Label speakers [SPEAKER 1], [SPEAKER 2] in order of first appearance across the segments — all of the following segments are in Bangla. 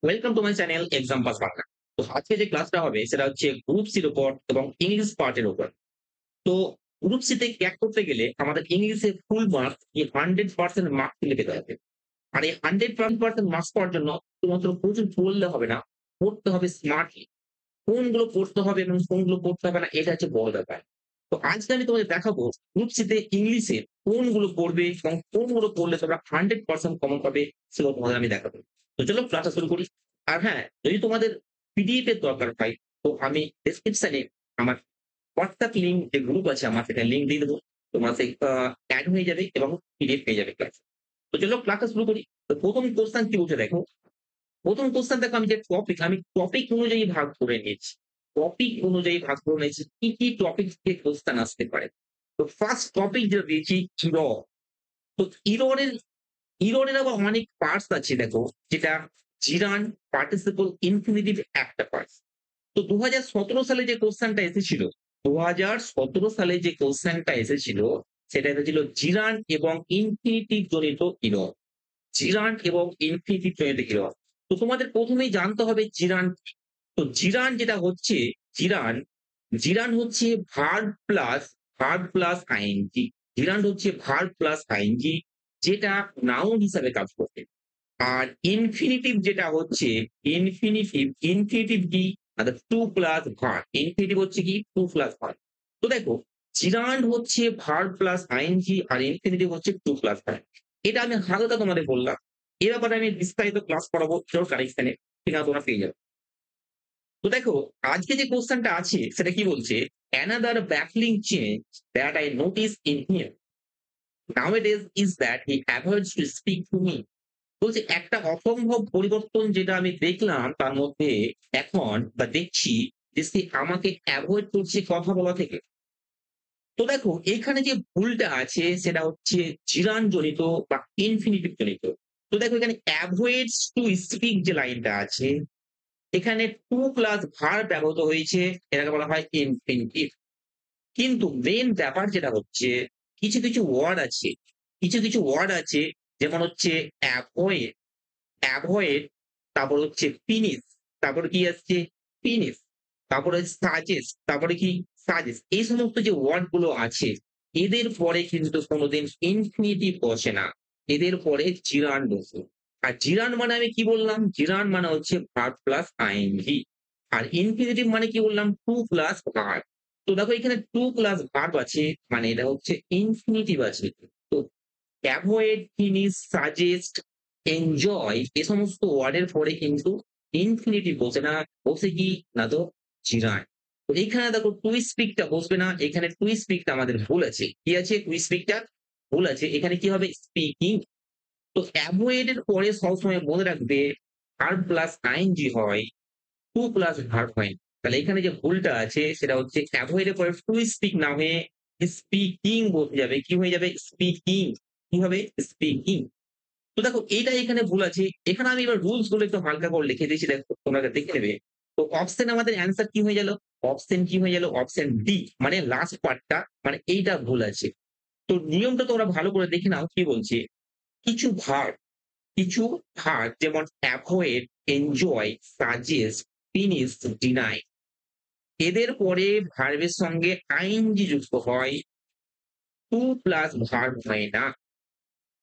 [SPEAKER 1] Welcome to my channel exam pass Bangla. তো আজকে যে ক্লাসটা হবে সেটা হচ্ছে গ্রুপ সির উপর এবং ইংলিশ পার্টের উপর। তো গ্রুপ সি তে ক্র্যাক করতে গেলে আমাদের ইংলিশে ফুল মার্কস 100% মার্কস কিন্তু পেতে হবে। আর এই 100% মার্কস পাওয়ার জন্য শুধুমাত্র প্রচুর পড়লে হবে না, পড়তে হবে স্মার্টলি। কোনগুলো পড়তে হবে এবং কোনগুলো পড়তে হবে না এটা হচ্ছে বড় ব্যাপার। তো আজকে আমি তোমাদের দেখাবো গ্রুপ সি তে ইংলিশে কোনগুলো পড়বে এবং কোনগুলো পড়লে তোমরা 100% কমন পাবে সেগুলো তোমাদের আমি দেখাবো। তো চলো ক্লাসটা শুরু করি। আর হ্যাঁ, যদি তোমাদের পিডিএফ এর দরকার হয় তো আমি ডেসক্রিপশনে আমার WhatsApp লিংক যে গ্রুপ আছে আমার সেখানে লিংক দিয়ে দেবো। তোমরা সেই এড হয়ে যাবে এবং পিডিএফ পেয়ে যাবে ক্লাস। তো চলো ক্লাসটা শুরু করি। তো ১ম কোয়েশ্চেন কি বলছে দেখো। ১ম কোয়েশ্চেন দেখো আমি যে টপিক আমি টপিক অনুযায়ী ভাগ করে নিয়েছি। টপিক অনুযায়ী ভাগ করে নিয়েছি কি, কি টপিক থেকে কোয়েশ্চেন আসতে পারে। তো ফার্স্ট টপিক যেটা দিয়েছি ইরর। তো ইররের আবার অনেক পার্টস আছে দেখো যেটা জিরান, পার্টিসিপল, ইনফিনিটিভ একটা পার্টস। তো ২০১৭ সালে যে কোয়েশ্চেনটা এসেছিল, ২০১৭ সালে যে কোয়েশ্চেনটা এসেছিল সেটা এসেছিল জিরান এবং ইনফিনিটিভ জনিত ইরর। জিরান এবং ইনফিনিটিভ জনিত ইরর। তো তোমাদের ১ম এই জানতে হবে জিরান কি? তো জিরান যেটা হচ্ছে জিরান, জিরান হচ্ছে ভার্ব প্লাস আইএনজি। জিরান হচ্ছে ভার্ব প্লাস আইএনজি যেটা নাউন হিসাবে কাজ করবে। আর ইনফিনিটিভ যেটা হচ্ছে ইনফিনিটিভ কি? To plus verb. ইনফিনিটিভ হচ্ছে কি? To plus verb. তো দেখো জিরান্ড হচ্ছে ভার্ব প্লাস আইএনজি আর ইনফিনিটিভ হচ্ছে টু প্লাস ভার্ব। এটা আমি হালকা তোমাদের বললাম। এ ব্যাপারে আমি বিস্তারিত ক্লাস করাবো চলো কানেকশনে। সেখানে তোমরা পেয়ে যাবে। তো দেখো আজকে যে কোশ্চেনটা আছে সেটা কি বলছে? Another baffling change that I notice in him nowadays is that he avoids to speak to me. বলছে একটা অসম্ভব পরিবর্তন যেটা আমি দেখলাম তার মধ্যে এখন বা দেখছি যে সে আমাকে এভয়েড করছে কথা বলা থেকে। তো দেখো এখানে যে ভুলটা আছে সেটা হচ্ছে চিরান জনিত বা ইনফিনিটিভ জনিত। তো দেখো এখানে অ্যাভয়েডস টু স্পিক যে লাইনটা আছে এখানে টু প্লাস ভার্ব ব্যবহৃত হয়েছে, এটাকে বলা হয় ইনফিনিটিভ। কিন্তু মেইন ব্যাপার যেটা হচ্ছে কিছু, কিছু ওয়ার্ড আছে, কিছু ওয়ার্ড আছে যেমন হচ্ছে অ্যাভয়েড অ্যাভয়েড, তারপর হচ্ছে ফিনিশ, তারপরে কি আসছে ফিনিশ, তারপরে সাজেস্ট, তারপরে কি সাজেস্ট। এই সমস্ত যে ওয়ার্ড গুলো আছে এদের পরে কিন্তু কোনোদিন ইনফিনিটিভ বসে না, এদের পরে জিরান বসে। আর জিরান মানে আমি কি বললাম? জিরান মানে হচ্ছে ভার্ব প্লাস আইএনজি। আর ইনফিনিটিভ মানে কি বললাম? To plus verb. তো দেখো এখানে টু প্লাস ভার্ব আছে মানে এটা হচ্ছে ইনফিনিটিভ আছে। তো avoid, finish, suggest, enjoy a সমস্ত ওয়ার্ডের পরে কিন্তু ইনফিনিটিভ বসে না, বসে কি? না তো জিরায়। তো এইখানে দেখো টু স্পিকটা বসবে না, এখানে টু স্পিকটা আমাদের ভুল আছে। কি আছে? টু স্পিকটা ভুল আছে। এখানে কি হবে? স্পিকিং। তো অ্যাভয়েড এর পরে সবসময় মনে রাখবে ভার্ব প্লাস আইএনজি হয়, টু প্লাস ভার্ব হয় না। তাহলে এখানে যে ভুলটা আছে সেটা হচ্ছে অ্যাভয়েড এর পরে টু স্পিক না হয়ে স্পিকিং বসে যাবে। কি হয়ে যাবে? স্পিকিং। কি হবে? স্পিকিং। তো দেখো এইটা এখানে ভুল আছে। এখানে আমি এবার রুলস গুলো একটু হালকা করে লিখে দিয়েছি, দেখো তোমরা দেখে নেবে। তো অপশন আমাদের অ্যান্সার কি হয়ে গেল? অপশন কি হয়ে গেল? অপশন ডি মানে লাস্ট পার্টটা মানে এইটা ভুল আছে। তো নিয়মটা তোমরা ভালো করে দেখে নাও কি বলছে। কিছু ভার্ব কিছু ভার্ব যেমন avoid, enjoy, suggest, finish, deny এদের পরে ভার্বের সঙ্গে আইএনজি যুক্ত হয়, টু প্লাস ভার্ব হয় না।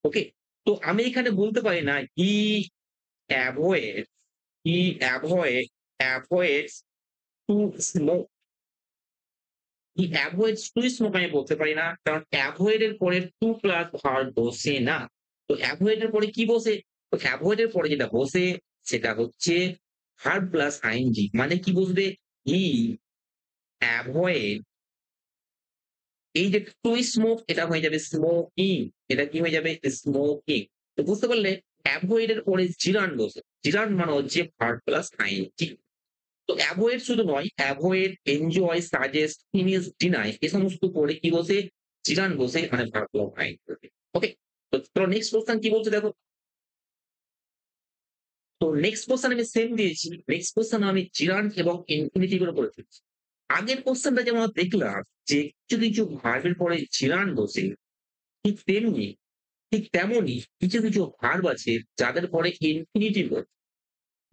[SPEAKER 1] ওকে? তো আমি এখানে বলতে পারি না he avoid he avoids to smoke. He avoids to smoke আমি বলতে পারি না। কারণ অ্যাভয়েড এর পরে টু প্লাস ভার্ব বসে না। তো অ্যাভয়েড এর পরে কি বসে? তো অ্যাভয়েড এর পরে যেটা বসে সেটা হচ্ছে ভার্ব প্লাস আইএনজি। মানে কি বসবে? হি অ্যাভয়েড, এই যে টু স্মোক এটা হয়ে যাবে স্মোকিং। এটা কি হয়ে যাবে? স্মোকিং। তো বুঝতে পারলে অ্যাভয়েড এর পরে জিরান বসে। জিরান মানে হচ্ছে ভার্ব প্লাস আইএনজি। তো এভয়েড শুধু নয়, avoid, enjoy, suggest, finish, deny এ সমস্ত পরে কি বসে? চিরান বসে মানে ভার্ব প্লাস আইএনজি। ওকে? তো চলো নেক্সট কোয়েশ্চেন কি বলছে দেখো। তো নেক্সট কোয়েশ্চেন আমি সেম দিয়েছি। নেক্সট কোয়েশ্চেন আমি চিরান এবং ইনফিনিটিভ এর উপরে দিয়েছি। আগের কোয়েশ্চেনটা যেমন আমরা দেখলাম যে কিছু ভার্বের পরে চিরান বসে, ঠিক তেমনি ঠিক তেমনই কিছু ভার্ব আছে যাদের পরে ইনফিনিটিভ বসে।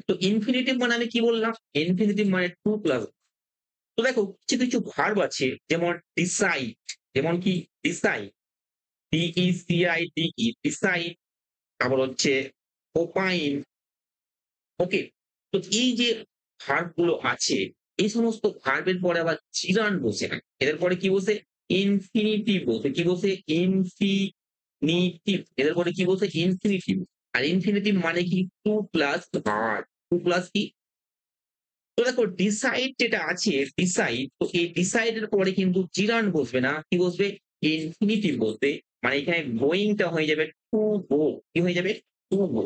[SPEAKER 1] তো ইনফিনিটিভ মানে আমি কি বললাম? ইনফিনিটিভ মানে 2 প্লাস। তো দেখো কিছু, কিছু ভার্ব আছে যেমন ডিসাইড, যেমন কি ডিসাইড, ডিইসিআইডিই ডিসাইড, তারপর হচ্ছে ওপাইন, ওকে? তো এই যে ভার্ব গুলো আছে, এই সমস্ত ভার্বের পরে আবার চিরান বসে না। এদের পরে কি বসে? ইনফিনিটিভ বসে। কি বসে? ইনফিনিটিভ। এদের পরে কি বসে? ইনফিনিটিভ। আর ইনফিনিটিভ মানে কি? 2 প্লাস ভার্ব। 2 প্লাস কি? তো দেখো ডিসাইড যেটা আছে, ডিসাইড, তো এই ডিসাইড এর পরে কিন্তু জিরান্ড বসবে না। কি বসবে? ইনফিনিটিভ বসবে। মানে এখানে গোইং টা হয়ে যাবে টু গো। কি হয়ে যাবে? To go.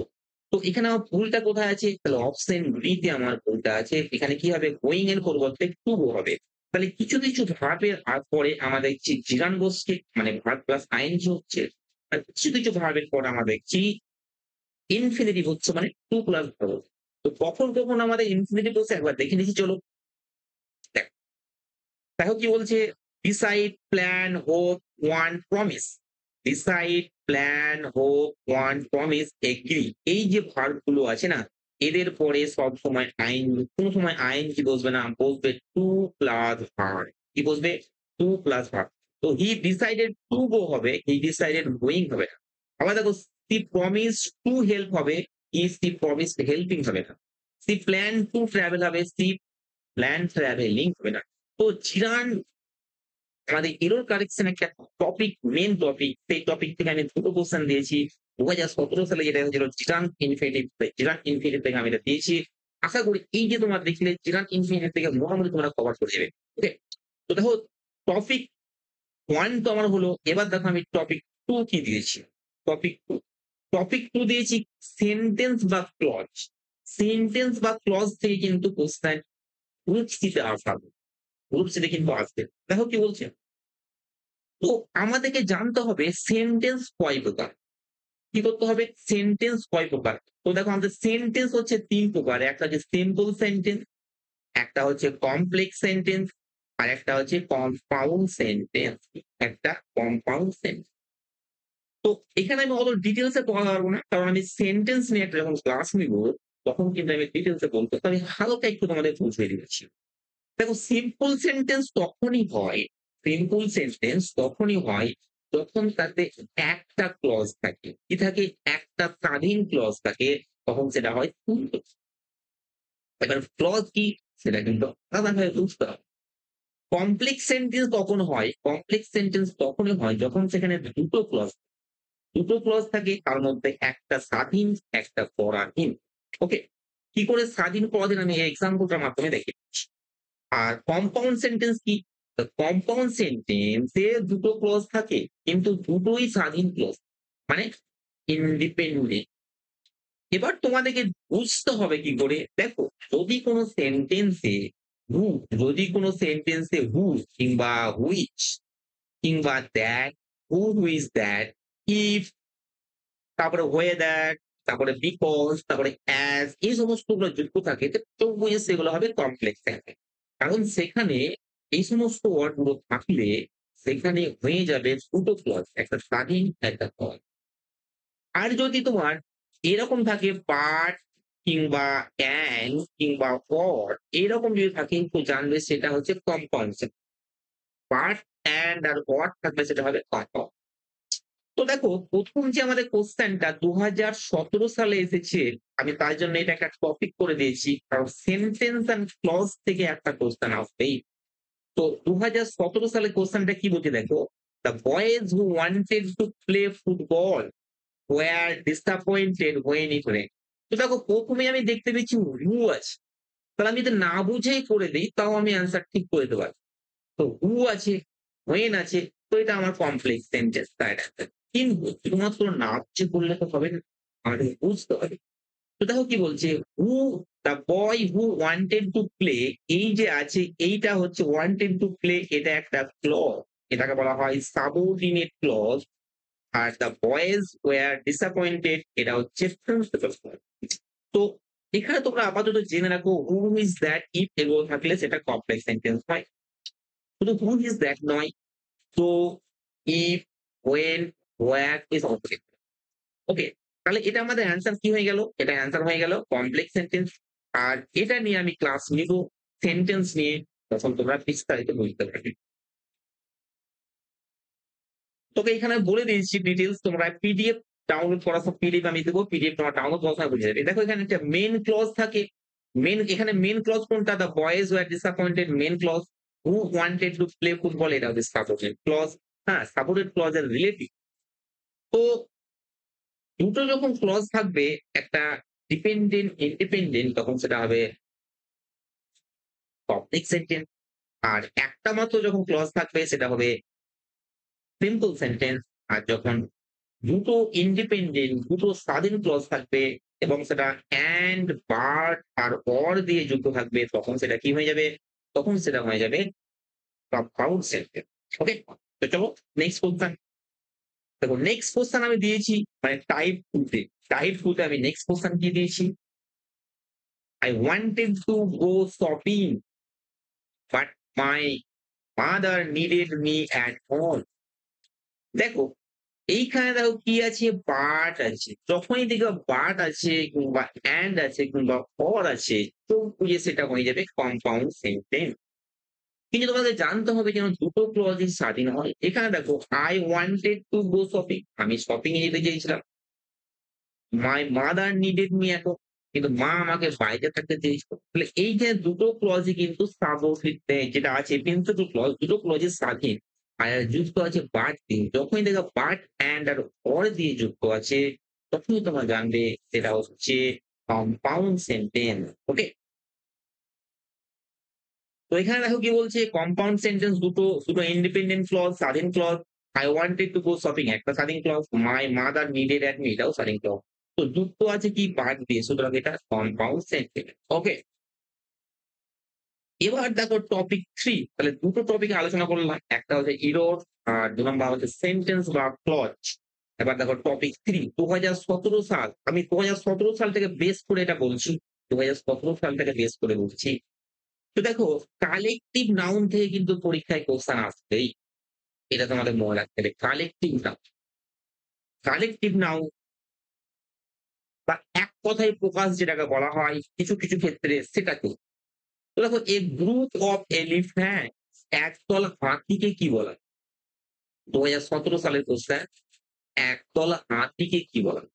[SPEAKER 1] তো এখানে আমার ভুলটা কোথায় আছে? তাহলে অপশন বি তে আমার ভুলটা আছে। এখানে কি হবে? গোইং এর পরিবর্তে টু গো হবে। তাহলে কিছু, কিছু ভার্বের পরে আমাদের দেখছি জিরান্ড বসছে, মানে ভার্ব প্লাস আইএনজি হচ্ছে। আর কিছু, কিছু ভার্বের পরে আমরা দেখছি ইনফিনিটিভ হচ্ছে, মানে 2 প্লাস ভার্ব। তো কখন, কখন আমাদের ইনফিনিটিভ বসে একবার দেখে নিচ্ছি চলো। দেখ দেখো কি বলছে? Decide, plan, hope, want, promise. Decide, plan, hope, want, promise, agree. এই যে ভার্ব গুলো আছে না, এদের পরে সব সময় কোন সময় আইএনজি বসবে না, বসবে টু প্লাস ভার্ব। কি বসবে? To plus verb. তো হি ডিসাইডেড টু গো হবে, হি ডিসাইডেড গোয়িং হবে না। আবার দেখো সি প্রমিস টু হেল্প হবে, সি প্রমিস হেল্পিং হবে না। সি প্ল্যান টু ট্রাভেল হবে, সি প্ল্যান ট্রাভেলিং হবে না। তো জিরান আমাদের এরর কারেকশন একটা টপিক, মেইন টপিক। সেই টপিক থেকে আমি দুটো কোশ্চেন দিয়েছি। 2017 সালে যেটা হয়েছিল জিরান ইনফিনিটিভ, জিরান ইনফিনিটিভ থেকে আমি এটা দিয়েছি। আশা করি এই যে তোমরা দেখলে জিরান ইনফিনিটিভ থেকে মোটামুটি তোমরা কভার করে যাবে। ওকে? তো দেখো টপিক 1 তো আমার হলো। এবার দেখো আমি টপিক 2 কি দিয়েছি। টপিক 2, টপিক 2 দিয়েছি সেন্টেন্স বা ক্লজ। সেন্টেন্স বা ক্লজ থেকে কিন্তু কোশ্চেন গ্রুপ সি তে আসবে। গ্রুপ সি তে কিন্তু আসবে। দেখো কি বলছে? তো আমাদেরকে জানতে হবে সেন্টেন্স কয় প্রকার। কি করতে হবে? সেন্টেন্স কয় প্রকার। তো দেখো আমাদের সেন্টেন্স হচ্ছে ৩ প্রকার। একটা হচ্ছে সিম্পল সেন্টেন্স, একটা হচ্ছে কমপ্লেক্স সেন্টেন্স, আর একটা হচ্ছে কম্পাউন্ড সেন্টেন্স। একটা কম্পাউন্ড সেন্টেন্স। তো এখানে আমি অত ডিটেইলস এ বলা পারবো না। কারণ আমি সেন্টেন্স নিয়ে একটা যখন ক্লাস নিব, তখন কিন্তু আমি ডিটেইলস এ বলবো। তো আমি হালকা একটু তোমাদের বুঝিয়ে দিচ্ছি। দেখো সিম্পল সেন্টেন্স তখনই হয়, সিম্পল সেন্টেন্স তখনই হয় যখন তাতে একটা ক্লজ থাকে। কি থাকে? একটা স্বাধীন ক্লজ থাকে, তখন সেটা হয় সিম্পল। এবার ক্লজ কি? সেটা কিন্তু আলাদাভাবে বুঝতে হবে। কমপ্লেক্স সেন্টেন্স কখন হয়? কমপ্লেক্স সেন্টেন্স তখনই হয় যখন সেখানে দুটো ক্লজ থাকে, তার মধ্যে একটা স্বাধীন, একটা পরাধীন। ওকে? কি করে স্বাধীন পরাধীন আমি এই এক্সাম্পলটার মাধ্যমে দেখিয়ে দিচ্ছি। আর কম্পাউন্ড সেন্টেন্স কি? কম্পাউন্ড সেন্টেন্সে দুটো ক্লজ থাকে, কিন্তু দুটোই স্বাধীন ক্লজ, মানে ইন্ডিপেন্ডেন্ট। এবার তোমাদেরকে বুঝতে হবে কি করে? দেখো যদি কোনো সেন্টেন্সে হু, যদি কোনো সেন্টেন্সে হু কিংবা হুইচ কিংবা that, who is that, if, তারপরে ওয়েদার, তারপরে বিকজ, তারপরে অ্যাজ, এই সমস্তগুলো যুক্ত থাকে, তো সেগুলো হবে কমপ্লেক্স সেন্টেন্স। কারণ সেখানে এই সমস্ত ওয়ার্ড গুলো থাকলে সেখানে হয়ে যাবে দুটো ক্লজ, একটা স্বাধীন, একটা ক্লজ। আর যদি তোমার এরকম থাকে বাট কিংবা অ্যান্ড কিংবা অর, এরকম যদি থাকে, তো জানবে সেটা হচ্ছে কম্পাউন্ড সেন্টেন্স। বাট, অ্যান্ড আর অর থাকলে সেটা হবে কম্পাউন্ড। তো দেখো প্রথম যে আমাদের কোশ্চেনটা 2017 সালে এসেছে, আমি তার জন্য এটা একটা টপিক করে দিয়েছি। কারণ সেন্টেন্স অ্যান্ড ক্লজ থেকে একটা কোশ্চেন আসবেই। তো 2017 সালে কোশ্চেনটা কি বলছে দেখো, the boys who wanted to play football were disappointed when it rained. তো দেখো প্রথমে আমি দেখতে পেয়েছি হু আছে। তাহলে আমি যদি না বুঝেই করে দিই, তাও আমি অ্যান্সার ঠিক করে দিতে পারি। তো হু আছে, হোয়েন আছে, তো এটা আমার কমপ্লেক্স সেন্টেন্স, রাইট অ্যান্সার। কিন্তু শুধুমাত্র না বুঝে করলে তো হবে না, আমাদের বুঝতে হবে। তো দেখো কি বলছে, who, the boy who wanted to play, এই যে আছে এইটা হচ্ছে ওয়ান্টেড টু প্লে, এটা একটা ক্লজ, এটাকে বলা হয় সাবঅর্ডিনেট ক্লজ। আর দ্য বয়েজ ওয়্যার ডিসঅ্যাপয়েন্টেড, এটা হচ্ছে প্রিন্সিপাল ক্লজ। তো এখানে তোমরা আপাতত জেনে রাখো হু ইজ দ্যাট, ইফ এগুলো থাকলে সেটা কমপ্লেক্স সেন্টেন্স হয়। শুধু হু ইজ দ্যাট নয়, তো, ইফ, ওয়েন, হোয়ার, এই সমস্ত ক্ষেত্রে। ওকে? তাহলে এটা আমাদের অ্যান্সার কি হয়ে গেল? এটা অ্যান্সার হয়ে গেল কমপ্লেক্স সেন্টেন্স। আর এটা নিয়ে আমি ক্লাস নিব সেন্টেন্স নিয়ে, তখন তোমরা বিস্তারিত বুঝতে পারবে। তোকে এখানে বলে দিয়েছি ডিটেইলস, তোমরা পিডিএফ ডাউনলোড করার সব পিডিএফ আমি দেব। পিডিএফ তোমার ডাউনলোড করার সময় বুঝে যাবে। দেখো এখানে একটা মেইন ক্লজ থাকে। এখানে মেইন ক্লজ কোনটা? The boys were disappointed, main clause. Who wanted to play football, এটা হচ্ছে সাবঅর্ডিনেট ক্লজ। হ্যাঁ, সাবঅর্ডিনেট ক্লজ এর রিলেটিভ। তো দুটো যখন ক্লজ থাকবে, একটা ডিপেন্ডেন্ট, ইন্ডিপেন্ডেন্ট, তখন সেটা হবে কমপ্লেক্স সেন্টেন্স। আর একটা মাত্র যখন ক্লজ থাকবে সেটা হবে সিম্পল সেন্টেন্স। আর যখন দুটো ইন্ডিপেন্ডেন্ট, দুটো স্বাধীন ক্লজ থাকবে এবং সেটা এন্ড, বাট আর অর দিয়ে যুক্ত থাকবে, তখন সেটা কি হয়ে যাবে? তখন সেটা হয়ে যাবে কম্পাউন্ড সেন্টেন্স। ওকে? তো চলো নেক্সট কোশ্চেন। দেখো নেক্সট কোশ্চেন আমি দিয়েছি মানে টাইপ 2 তে। টাইপ 2 তে আমি নেক্সট কোশ্চেন কি দিয়েছি? I wanted to go shopping but my mother needed me at home. দেখো এইখানে দেখো কি আছে? বাট আছে। যখনই দেখবে বাট আছে কিংবা এন্ড আছে কিংবা অর আছে, চোখ বুজে সেটা হয়ে যাবে কম্পাউন্ড সেন্টেন্স। কিন্তু তোমাদের জানতে হবে যেন দুটো ক্লজই স্বাধীন হয়। এখানে দেখো I wanted to go shopping, আমি শপিং এ যেতে চেয়েছিলাম। মাই mother needed me at home, কিন্তু মা আমাকে বাইরে থাকতে চেয়েছিল। তাহলে এই যে দুটো ক্লজই কিন্তু সাবঅর্ডিনেট যেটা আছে প্রিন্সিপাল ক্লজ, দুটো ক্লজই স্বাধীন। আর যুক্ত আছে বাট দিয়ে। যখনই দেখো বাট এন্ড আর অর দিয়ে যুক্ত আছে, তখনই তোমরা জানবে সেটা হচ্ছে কম্পাউন্ড সেন্টেন্স। ওকে? তো এখানে দেখো কি বলছে? কম্পাউন্ড সেন্টেন্স দুটো ইন্ডিপেন্ডেন্ট ক্লজ, স্বাধীন clause. I wanted to go shopping একটা স্বাধীন clause. My mother needed at me, এটাও স্বাধীন ক্লজ। তো যুক্ত আছে কি? বাট দিয়ে, সুতরাং এটা কম্পাউন্ড সেন্টেন্স। ওকে? এবার দেখো টপিক 3। তাহলে দুটো টপিক আলোচনা করলাম। একটা হচ্ছে ইরর আর ২ নাম্বার হচ্ছে সেন্টেন্স বা ক্লজ। এবার দেখো টপিক 3, ২০১৭ সাল। আমি ২০১৭ সাল থেকে বেস করে এটা বলছি। ২০১৭ সাল থেকে বেস করে বলছি। তো দেখো কালেক্টিভ নাউন থেকে কিন্তু পরীক্ষায় কোশ্চেন আসবেই। এটা তোমাদের মনে রাখতে হবে। কালেক্টিভ নাউন, কালেক্টিভ নাউন বা এক কথায় প্রকাশ যেটাকে বলা হয় কিছু ক্ষেত্রে, সেটাকে। তো দেখো এ গ্রুপ অফ এলিফ্যান্টস, একদল হাতিকে কি বলা হয়? ২০১৭ সালের কোশ্চেন, একদল হাতিকে কি বলা হয়?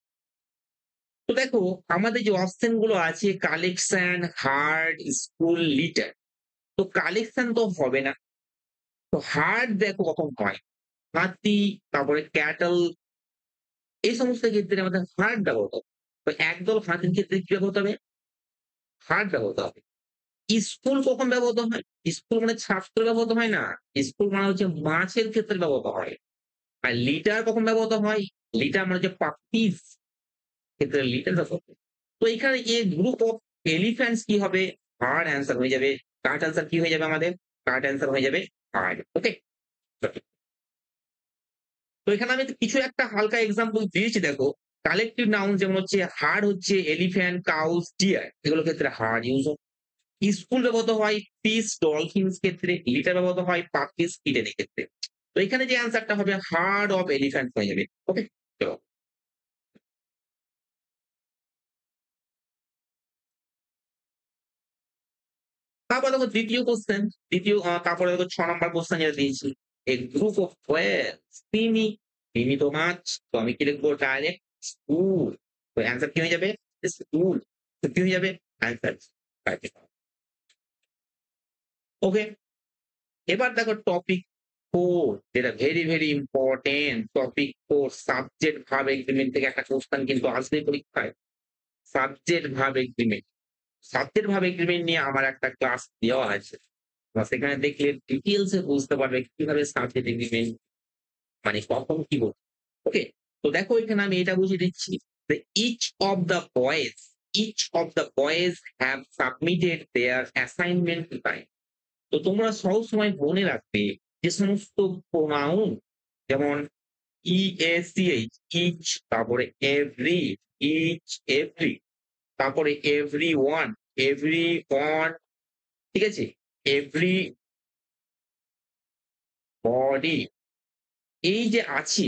[SPEAKER 1] তো দেখো আমাদের যে অপশন গুলো আছে কালেকশন, হার্ড, স্কুল, লিটার। তো কালেকশন তো হবে না। তো হার্ড দেখো কখন হয়? হাতি, তারপরে ক্যাটল, এই সমস্ত ক্ষেত্রে আমাদের হার্ড ব্যবহৃত হবে। তো একদল হাতির ক্ষেত্রে কি ব্যবহৃত হবে? হার্ড ব্যবহৃত হবে। স্কুল কখন ব্যবহৃত হয়? স্কুল মানে ছাত্র ব্যবহৃত হয় না। স্কুল মানে হচ্ছে মাছের ক্ষেত্রে ব্যবহৃত হয়। আর লিটার কখন ব্যবহৃত হয়? লিটার মানে হচ্ছে পাপ্পিজ ক্ষেত্রে লিটার ব্যবহৃত হয়। তো এখানে এ গ্রুপ অফ এলিফ্যান্টস কি হবে? হার্ড অ্যান্সার হয়ে যাবে। কারেক্ট অ্যান্সার কি হয়ে যাবে আমাদের? কারেক্ট অ্যান্সার হয়ে যাবে হার্ড। ওকে? তো এখানে আমি কিছু একটা হালকা এক্সাম্পল দিয়েছি দেখো। কালেক্টিভ নাউন যেমন হচ্ছে হার্ড হচ্ছে এলিফ্যান্ট, কাউস, ডিয়ার, এগুলোর ক্ষেত্রে হার্ড ইউজ হয়। স্কুল ব্যবহৃত হয় ফিশ, ডলফিনস ক্ষেত্রে। লিটার ব্যবহৃত হয় পাপিস, কিটেনের ক্ষেত্রে। তো এখানে যে অ্যান্সারটা হবে হার্ড অফ এলিফ্যান্ট হয়ে যাবে। ওকে? চলো। তারপর দেখো দ্বিতীয় কোশ্চেন, তারপরে দেখো ৬ নাম্বার কোশ্চেন যেটা দিয়েছি। এ গ্রুপ অফ হোয়েলস, তিমি, তিমি তো মাছ। তো আমি কি লিখবো? Direct school. তো অ্যান্সার কি হয়ে যাবে? স্কুল। তো কি হয়ে যাবে? Answer okay? এবার দেখো টপিক 4, যেটা very important. Topic 4 subject verb agreement থেকে একটা কোশ্চেন কিন্তু আসবেই পরীক্ষায়। Subject verb agreement. Subject verb agreement নিয়ে আমার একটা ক্লাস দেওয়া আছে। বা সেখানে দেখলে ডিটেইলস এ বুঝতে পারবে কিভাবে সাবজেক্ট এগ্রিমেন্ট মানে কখন কি বলছে। ওকে? তো দেখো এখানে আমি এটা বুঝিয়ে দিচ্ছি। যে each of the boys, each of the boys have submitted their assignment to time. তো তোমরা সবসময় মনে রাখবে যে সমস্ত প্রোনাউন যেমন EACH, ইচ, তারপরে এভরি, ইচ, এভরি, তারপরে এভরিওয়ান, এভরিওয়ান, ঠিক আছে? এভরি বডি, এই যে আছে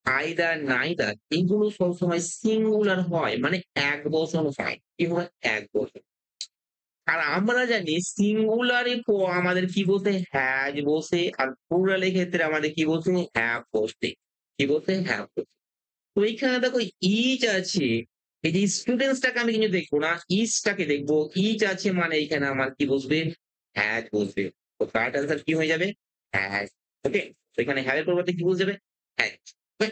[SPEAKER 1] আইদার, নাইদার, এগুলো সবসময় সিঙ্গুলার হয় মানে এক বচন হয়। কি হয়? এক বচন। আর আমরা জানি সিঙ্গুলারে আমাদের কি বসে? হ্যাজ বসে, আর প্লুরাল এর ক্ষেত্রে আমাদের কি বসে? হ্যাভ বসে। কি বসে? হ্যাভ বসে। তো এইখানে দেখো ইচ আছে। এই যে স্টুডেন্টস টাকে আমি কিন্তু দেখবো না, ইচ টাকে দেখবো। ইচ আছে মানে এখানে আমার কি বসবে? হ্যাজ বসবে। তো কারেক্ট অ্যান্সার কি হয়ে যাবে? হ্যাজ। ওকে? তো এখানে হ্যাভ এর পরিবর্তে কি বসে যাবে? হ্যাজ। ওকে?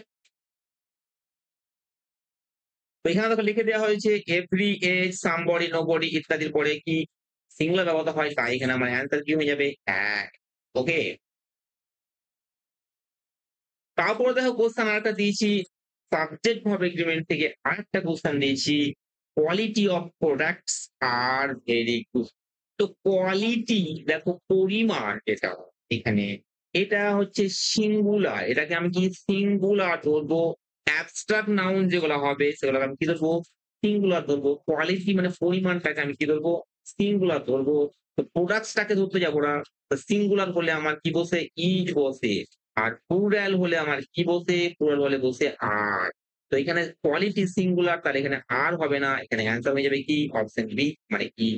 [SPEAKER 1] তো এখানে দেখো লিখে দেওয়া হয়েছে এভরি এজ, সামবডি, নোবডি ইত্যাদির পরে কি সিঙ্গুলার ব্যবহৃত হয়, তাই এখানে আমার অ্যান্সার কি হয়ে যাবে? এক। ওকে? তারপরে দেখো কোয়েশ্চেন আরেকটা দিয়েছি সাবজেক্ট ভার্ব এগ্রিমেন্ট থেকে আরেকটা কোয়েশ্চেন দিয়েছি quality of products are very good. তো কোয়ালিটি দেখো পরিমাণ যেটা এখানে এটা হচ্ছে সিঙ্গুলার, এটাকে আমি কি সিঙ্গুলার ধরবো। অ্যাবস্ট্রাক্ট নাউন যেগুলো হবে সেগুলোকে আমি কি ধরবো? সিঙ্গুলার ধরবো। কোয়ালিটি মানে পরিমাণটাকে আমি কি ধরবো? সিঙ্গুলার ধরবো। তো প্রোডাক্টসটাকে ধরতে যাবো না। সিঙ্গুলার হলে আমার কি বসে? ইজ বসে। আর প্লুরাল হলে আমার কি বসে? প্লুরাল হলে বসে আর। তো এখানে কোয়ালিটি সিঙ্গুলার, তাহলে এখানে আর হবে না। এখানে অ্যান্সার হয়ে যাবে কি? অপশন বি মানে কি।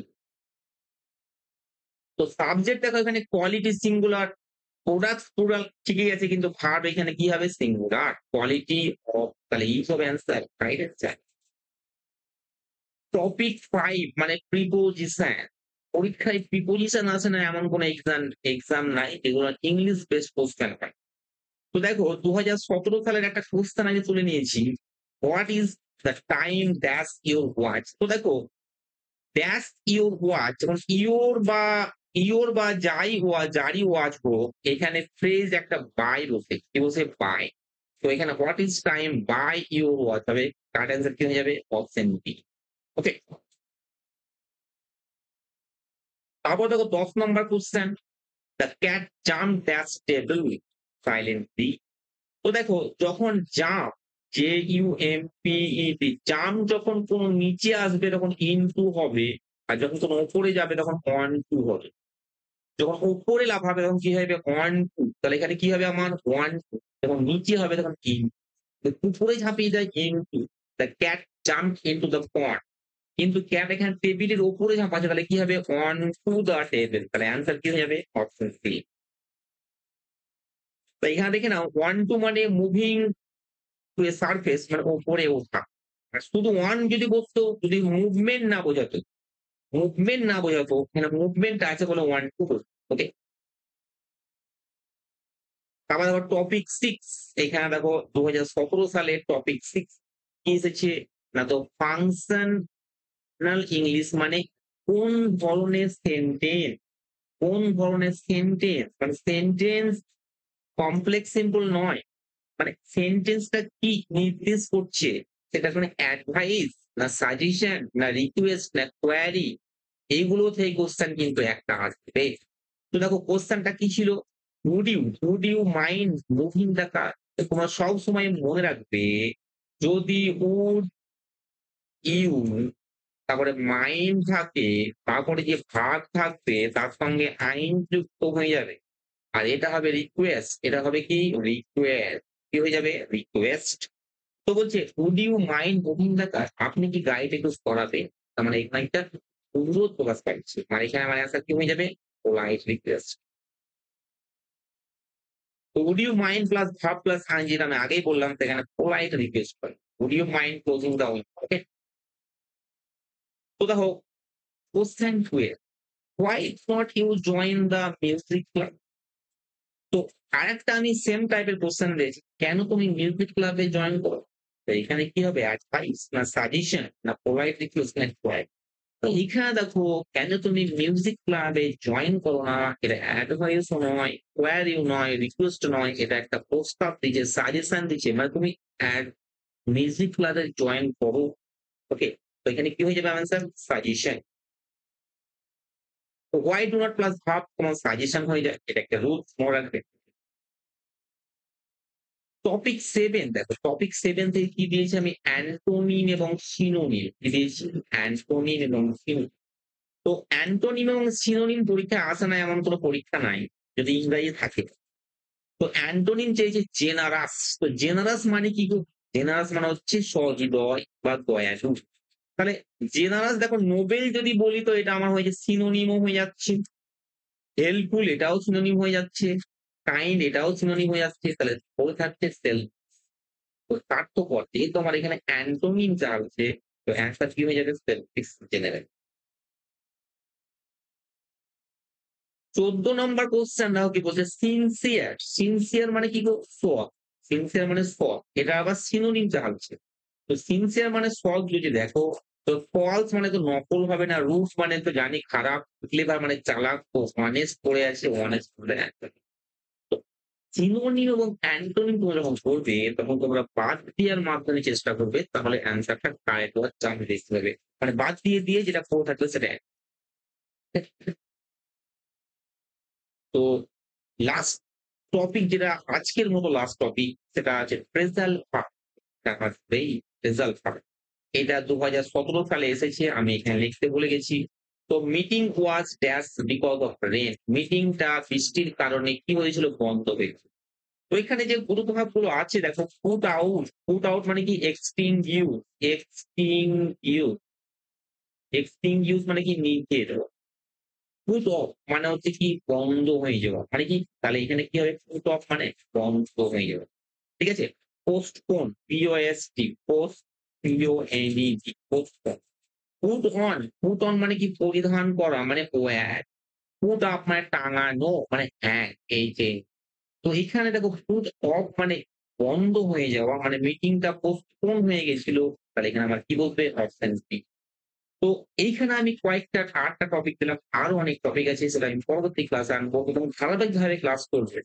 [SPEAKER 1] তো সাবজেক্ট দেখো এখানে কোয়ালিটি সিঙ্গুলার, প্রোডাক্টস প্লুরাল ঠিকই আছে, কিন্তু ভার্ব এখানে কি হবে? সিঙ্গুলার। কোয়ালিটি অফ, তাহলে ইজ হবে অ্যান্সার, রাইট অ্যান্সার। টপিক 5 মানে প্রিপোজিশন। পরীক্ষায় প্রিপোজিশন আসে না এমন কোন এক্সাম নাই, এগুলো ইংলিশ বেসড কোশ্চেন হয়। তো দেখো ২০১৭ সালের একটা কোশ্চেন আগে তুলে নিয়েছি। What is the time dash your watch? তো দেখো ড্যাশ ইউর ওয়াচ, যখন ইওর বা যারই ওয়াচ হোক, এখানে ফ্রেজ একটা বাই বসে, কি বসে? বাই। তো এখানে what is time by your watch হবে, কারেক্ট অ্যান্সার কি হয়ে যাবে? Option B. ওকে? তারপর দেখো ১০ number question, the cat jump dash table silently. তো দেখো যখন jump, J U M P E T, jump যখন কোন নিচে আসবে তখন ইনটু হবে, আর যখন কোন উপরে যাবে তখন অন টু হবে। যখন উপরে লাফাবে তখন কি হবে? Onto. তাহলে এখানে কি হবে আমার? Onto. যখন নিচে হবে তখন ইন। উপরে ঝাঁপিয়ে যায় into. The cat jump into the pond. কিন্তু ক্যাট এখানে টেবিলের উপরে ঝাঁপাচ্ছে, তাহলে কি হবে? Onto the table. তাহলে অ্যান্সার কি হয়ে যাবে? Option C. তো এখানে দেখে নাও 1 2 মানে মুভিং টু এ সারফেস মানে উপরে ওঠা। আর শুধু 1 যদি বসতো, যদি মুভমেন্ট না বোঝাতো, এখানে মুভমেন্ট আছে বলে 1 2 বসতো। ওকে? তারপর দেখো টপিক 6, এখানে দেখো ২০১৭ সালে টপিক 6 কি এসেছে? না তো ফাংশনাল ইংলিশ মানে কোন ধরনের সেন্টেন্স, কোন ধরনের সেন্টেন্স মানে সেন্টেন্স কমপ্লেক্স সিম্পল নয়। মানে সেন্টেন্সটা কি নির্দেশ করছে, সেটা কোনো অ্যাডভাইস না সাজেশন না রিকোয়েস্ট না কোয়েরি, এইগুলো থেকে কোশ্চেন কিন্তু একটা আসবে। তো দেখো কোশ্চেনটা কি ছিল? Would you mind moving the car? তোমরা সব সময় মনে রাখবে যদি উড ইউ তারপরে মাইন্ড থাকে, তারপরে যে ভার্ব থাকবে তার সঙ্গে আইন যুক্ত হয়ে যাবে। আর এটা হবে রিকোয়েস্ট, এটা হবে কি? রিকোয়েস্ট। কি হয়ে যাবে? রিকোয়েস্ট। তো বলছে would you mind moving the car? আপনি কি গাড়িটা একটু সরাবেন? তার মানে এখানে একটা অনুরোধ প্রকাশ পাচ্ছে। মানে এখানে আমার অ্যান্সার কি হয়ে যাবে? Polite request. তো would you mind plus verb plus ING, যেটা আমি আগেই বললাম, সেখানে পোলাইট রিকোয়েস্ট করে। Would you mind closing the window? Okay? তো দেখো question 12, why not you join the music club? তো আরেকটা আমি সেম টাইপের কোশ্চেন দিয়েছি, কেন তুমি মিউজিক ক্লাবে জয়েন করো? তো এখানে কি হবে? অ্যাডভাইস না সাজেশন না পোলাইট রিকোয়েস্ট না কোয়েরি? তো এখানে দেখো কেন তুমি মিউজিক ক্লাবে জয়েন করো না, এটা অ্যাডভাইস নয়, কোয়ারিও নয়, রিকোয়েস্ট নয়, এটা একটা প্রস্তাব দিচ্ছে, সাজেশন দিচ্ছে, মানে তুমি মিউজিক ক্লাবে জয়েন করো। ওকে? তো এখানে কি হয়ে যাবে আনসার? সাজেশন। তো why do not plus verb তোমার সাজেশন হয়ে যায়, এটা একটা রুলস মনে রাখবে। টপিক 7 দেখো, টপিক 7 থেকে কি দিয়েছি আমি? অ্যান্টোনিম এবং সিনোনিম কি দিয়েছি? অ্যান্টোনিম এবং সিনোনিম। তো অ্যান্টোনিম এবং সিনোনিম পরীক্ষায় আসে না এমন কোনো পরীক্ষা নাই যদি ইংরেজি থাকে। তো অ্যান্টোনিম চেয়েছে জেনারাস। তো জেনারাস মানে কি গো? জেনারাস মানে হচ্ছে সহৃদয় বা দয়ালু। তাহলে জেনারাস দেখো নোবেল যদি বলি তো এটা আমার হয়ে যাচ্ছে সিনোনিমও হয়ে যাচ্ছে। হেল্পফুল এটাও সিনোনিম হয়ে যাচ্ছে। কাইন্ড এটাও সিনোনিম হয়ে যাচ্ছে। তাহলে পড়ে থাকছে সেলফ। তো স্বার্থপর যেহেতু আমার এখানে অ্যান্টোনিম চাচ্ছে তো অ্যান্সার কি হয়ে যাবে সেলফিশ জেনারেল। 14 নম্বর কোয়েশ্চেন দেখো কি বলছে সিনসিয়ার। সিনসিয়ার মানে কি গো? সৎ। সিনসিয়ার মানে সৎ। এটা আবার সিনোনিম চাচ্ছে। তো সিনসিয়ার মানে সৎ যদি দেখো তো ফলস মানে তো নকল হবে না, রুট মানে তো জানি খারাপ, ক্লেভার মানে চালাক, তো অনেস্ট পড়ে আছে, অনেস্ট বলে অ্যান্সার। তো সিনোনিম এবং অ্যান্টোনিম তোমরা যখন করবে তখন তোমরা বাদ দেওয়ার মাধ্যমে চেষ্টা করবে তাহলে অ্যান্সারটা কারেক্ট হওয়ার চান্স দেখতে পাবে। মানে বাদ দিয়ে যেটা পড়ে থাকবে সেটা তো লাস্ট টপিক যেটা আজকের মতো লাস্ট টপিক সেটা আছে ট্রেজাল ফার্ম। ট্রেজাল ফার্ম এটা 2017 সালে এসেছে, আমি এখানে লিখতে ভুলে গেছি। তো meeting was dash because of rain. মিটিংটা বৃষ্টির কারণে কি হয়েছিল? বন্ধ হয়েছিল। তো এখানে যে গুরুত্বভাবগুলো আছে দেখো, পুট আউট। পুট আউট মানে কি? এক্সটিংগুইশ। এক্সটিংগুইশ। এক্সটিংগুইশ মানে কি? নিভে দেওয়া। পুট অফ মানে হচ্ছে কি? বন্ধ হয়ে যাওয়া। মানে কি? তাহলে এখানে কি হবে? পুট অফ মানে বন্ধ হয়ে যাওয়া। ঠিক আছে? Postpone, POST, post, PONED, postpone. Put on, put on মানে কি? পরিধান করা মানে ওয়্যার। পুট আপ মানে টাঙানো মানে হ্যাঁ, এই যে। তো এখানে দেখো পুট অফ মানে বন্ধ হয়ে যাওয়া মানে মিটিংটা পোস্টপোন হয়ে গেছিল। তাহলে এখানে আমার কি বলবে? Option B. তো এইখানে আমি কয়েকটা ৮ টা টপিক দিলাম। আরো অনেক টপিক আছে সেটা আমি পরবর্তী ক্লাসে আনবো এবং ধারাবাহিকভাবে ক্লাস করবে।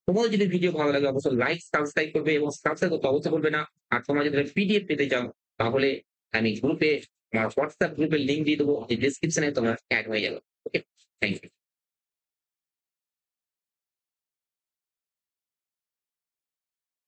[SPEAKER 1] তোমাদের যদি ভিডিও ভালো লাগে অবশ্যই লাইক, সাবস্ক্রাইব করবে এবং সাবস্ক্রাইব করতে অবশ্যই ভুলবে না। আর তোমরা যদি পিডিএফ পেতে চাও তাহলে আমি গ্রুপে আমার WhatsApp গ্রুপের লিংক দিয়ে দেবো। যে ডেসক্রিপশনে তোমরা এড হয়ে যাবে। ওকে? Thank you.